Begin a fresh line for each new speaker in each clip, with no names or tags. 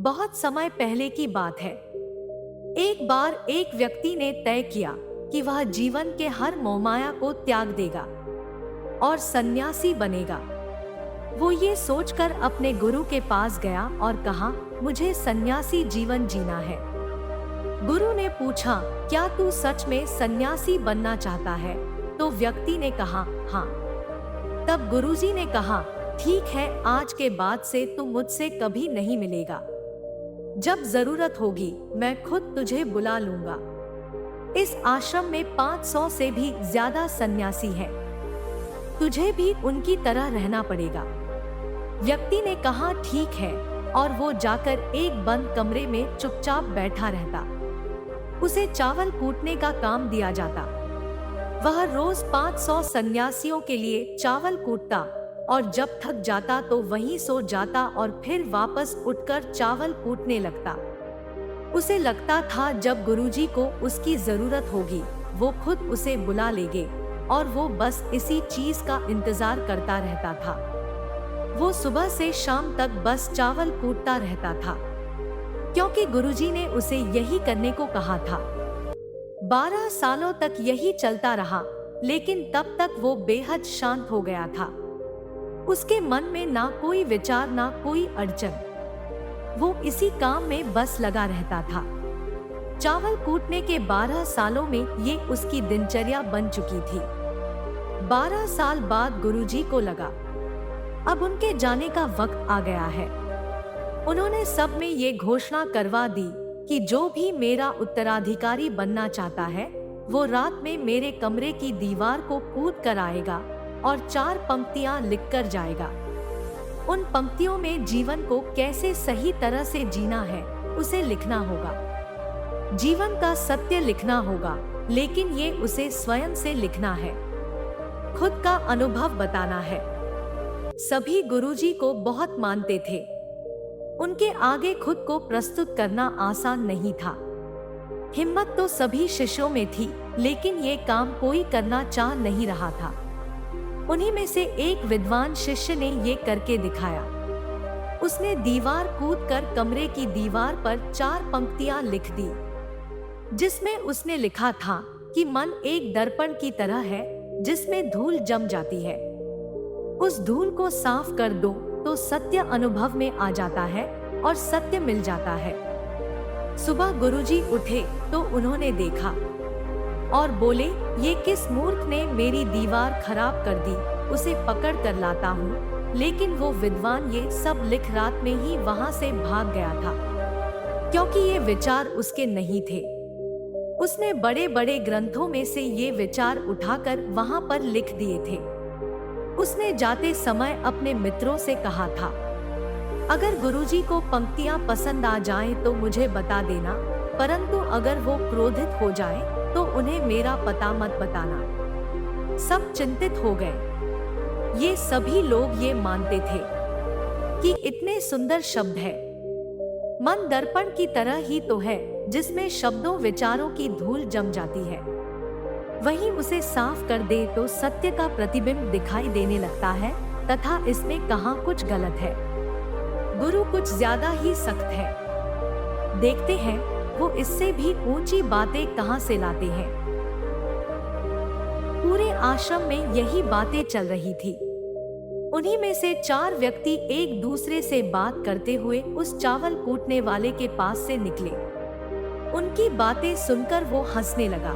बहुत समय पहले की बात है। एक बार एक व्यक्ति ने तय किया कि वह जीवन के हर मोहमाया को त्याग देगा और सन्यासी बनेगा। वो ये सोचकर अपने गुरु के पास गया और कहा, मुझे सन्यासी जीवन जीना है। गुरु ने पूछा, क्या तू सच में सन्यासी बनना चाहता है? तो व्यक्ति ने कहा, हाँ। तब गुरुजी ने कहा, ठीक है, आज के बाद से तू मुझसे कभी नहीं मिलेगा। जब जरूरत होगी मैं खुद तुझे बुला लूंगा। इस आश्रम में 500 से भी ज्यादा सन्यासी हैं। तुझे भी उनकी तरह रहना पड़ेगा। व्यक्ति ने कहा, ठीक है, और वो जाकर एक बंद कमरे में चुपचाप बैठा रहता। उसे चावल कूटने का काम दिया जाता। वह रोज 500 सन्यासियों के लिए चावल कूटता और जब थक जाता तो वहीं सो जाता और फिर वापस उठकर चावल कूटने लगता। उसे लगता था जब गुरुजी को उसकी जरूरत होगी वो खुद उसे बुला लेंगे और वो बस इसी चीज का इंतजार करता रहता था। वो सुबह से शाम तक बस चावल कूटता रहता था क्योंकि गुरुजी ने उसे यही करने को कहा था। 12 सालों तक यही चलता रहा, लेकिन तब तक वो बेहद शांत हो गया था। उसके मन में ना कोई विचार ना कोई अड़चन। वो इसी काम में बस लगा रहता था। चावल कूटने के 12 सालों में ये उसकी दिनचर्या बन चुकी थी। 12 साल बाद गुरुजी को लगा अब उनके जाने का वक्त आ गया है। उन्होंने सब में ये घोषणा करवा दी कि जो भी मेरा उत्तराधिकारी बनना चाहता है वो रात में मेरे कमरे की दीवार को कूद कर आएगा और 4 पंक्तियां लिखकर जाएगा। उन पंक्तियों में जीवन को कैसे सही तरह से जीना है उसे लिखना होगा। जीवन का सत्य लिखना होगा, लेकिन ये उसे स्वयं से लिखना है। खुद का अनुभव बताना है। सभी गुरुजी को बहुत मानते थे। उनके आगे खुद को प्रस्तुत करना आसान नहीं था। हिम्मत तो सभी शिष्यों में थी, लेकिन ये काम कोई करना चाह नहीं रहा था। उन्हीं में से एक विद्वान शिष्य ने ये करके दिखाया। उसने दीवार कूदकर कमरे की दीवार पर 4 पंक्तियां लिख दी, जिसमें उसने लिखा था कि मन एक दर्पण की तरह है जिसमें धूल जम जाती है। उस धूल को साफ कर दो तो सत्य अनुभव में आ जाता है और सत्य मिल जाता है। सुबह गुरुजी उठे तो उन्होंने देखा और बोले, ये किस मूर्ख ने मेरी दीवार खराब कर दी, उसे पकड़ कर लाता हूँ। लेकिन वो विद्वान ये सब लिख रात में ही वहां से भाग गया था, क्योंकि ये विचार उसके नहीं थे। उसने बड़े बड़े ग्रंथों में से ये विचार उठाकर वहां पर लिख दिए थे। उसने जाते समय अपने मित्रों से कहा था, अगर गुरुजी को पंक्तियां पसंद आ जाएं तो मुझे बता देना, परंतु अगर वो क्रोधित हो जाएं तो उन्हें मेरा पता मत बताना। सब चिंतित हो गए। ये सभी लोग ये मानते थे कि इतने सुंदर शब्द है। मन दर्पण की तरह ही तो है जिसमें शब्दों विचारों की धूल जम जाती है। वहीं उसे साफ कर दे तो सत्य का प्रतिबिंब दिखाई देने लगता है तथा इसमें कहाँ कुछ गलत है। गुरु कुछ ज्यादा ही सख्त है। देखते हैं वो इससे भी ऊंची बातें कहां से लाते हैं। पूरे आश्रम में यही बातें चल रही थी। उन्हीं में से 4 व्यक्ति एक दूसरे से बात करते हुए उस चावल कूटने वाले के पास से निकले। उनकी बातें सुनकर वो हंसने लगा।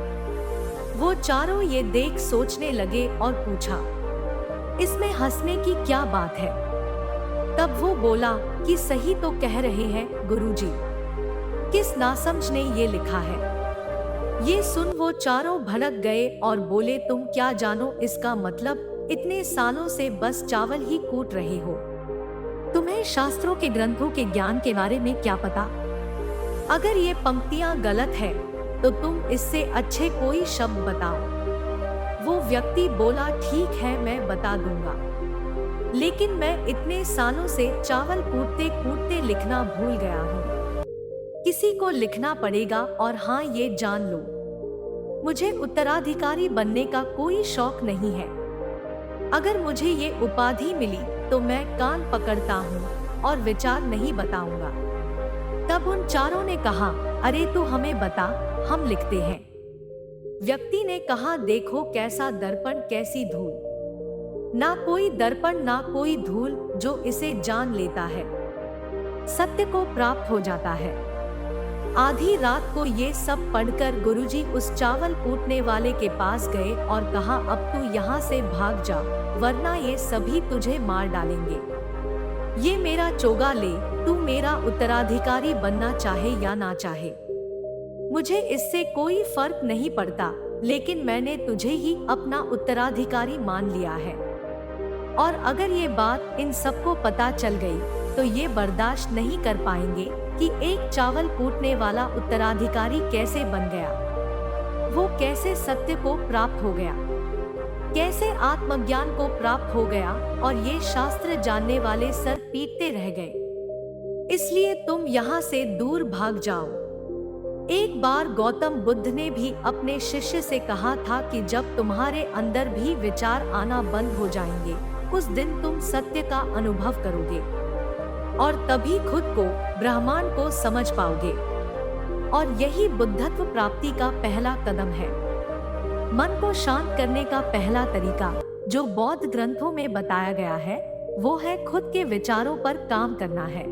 वो चारों ये देख सोचने लगे और पूछा, इसमें हंसने की क्या बात है? तब वो बोला कि सही तो कह रहे हैं गुरुजी, किस नासमझ ने ये लिखा है। ये सुन वो चारों भड़क गए और बोले, तुम क्या जानो इसका मतलब? इतने सालों से बस चावल ही कूट रहे हो। तुम्हें शास्त्रों के ग्रंथों के ज्ञान के बारे में क्या पता? अगर ये पंक्तियां गलत है तो तुम इससे अच्छे कोई शब्द बताओ। वो व्यक्ति बोला, ठीक है, मैं बता दूंगा, लेकिन मैं इतने सालों से चावल कूटते कूटते लिखना भूल गया हूँ। किसी को लिखना पड़ेगा। और हाँ, ये जान लो, मुझे उत्तराधिकारी बनने का कोई शौक नहीं है। अगर मुझे ये उपाधि मिली तो मैं कान पकड़ता हूँ और विचार नहीं बताऊंगा। तब उन चारों ने कहा, अरे तू हमें बता, हम लिखते हैं। व्यक्ति ने कहा, देखो कैसा दर्पण, कैसी धूल। ना कोई दर्पण ना कोई धूल, जो इसे जान लेता है सत्य को प्राप्त हो जाता है। आधी रात को ये सब पढ़कर गुरुजी उस चावल कूटने वाले के पास गए और कहा, अब तू यहाँ से भाग जा, वरना ये सभी तुझे मार डालेंगे। ये मेरा चोगा ले, तू मेरा उत्तराधिकारी बनना चाहे या ना चाहे, मुझे इससे कोई फर्क नहीं पड़ता, लेकिन मैंने तुझे ही अपना उत्तराधिकारी मान लिया है। और अगर ये बात इन सबको पता चल गई तो ये बर्दाश्त नहीं कर पाएंगे कि एक चावल कूटने वाला उत्तराधिकारी कैसे बन गया, वो कैसे सत्य को प्राप्त हो गया, कैसे आत्मज्ञान को प्राप्त हो गया, और ये शास्त्र जानने वाले सर पीटते रह गए। इसलिए तुम यहाँ से दूर भाग जाओ। एक बार गौतम बुद्ध ने भी अपने शिष्य से कहा था कि जब तुम्हारे अंदर भी विचार आना बंद हो जाएंगे, उस दिन तुम सत्य का अनुभव करोगे और तभी खुद को, ब्रह्मांड को समझ पाओगे। और यही बुद्धत्व प्राप्ति का पहला कदम है। मन को शांत करने का पहला तरीका जो बौद्ध ग्रंथों में बताया गया है, वो है खुद के विचारों पर काम करना है।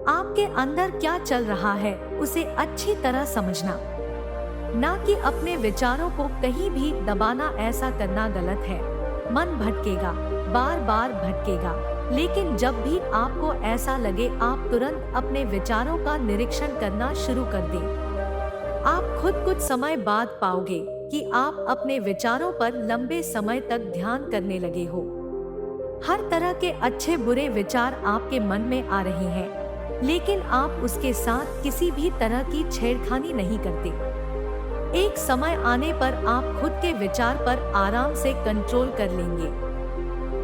आपके अंदर क्या चल रहा है उसे अच्छी तरह समझना, ना कि अपने विचारों को कहीं भी दबाना। ऐसा करना गलत है। मन भटकेगा, बार बार भटकेगा, लेकिन जब भी आपको ऐसा लगे, आप तुरंत अपने विचारों का निरीक्षण करना शुरू कर दें। आप खुद कुछ समय बाद पाओगे कि आप अपने विचारों पर लंबे समय तक ध्यान करने लगे हो। हर तरह के अच्छे बुरे विचार आपके मन में आ रहे हैं, लेकिन आप उसके साथ किसी भी तरह की छेड़खानी नहीं करते। एक समय आने पर आप खुद के विचार पर आराम से कंट्रोल कर लेंगे।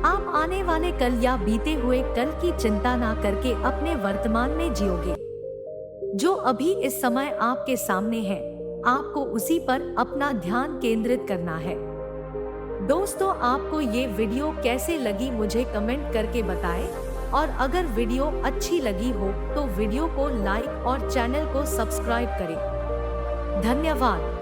आप आने वाले कल या बीते हुए कल की चिंता ना करके अपने वर्तमान में जियोगे। जो अभी इस समय आपके सामने है, आपको उसी पर अपना ध्यान केंद्रित करना है। दोस्तों, आपको ये वीडियो कैसे लगी मुझे कमेंट करके बताएं, और अगर वीडियो अच्छी लगी हो तो वीडियो को लाइक और चैनल को सब्सक्राइब करें। धन्यवाद।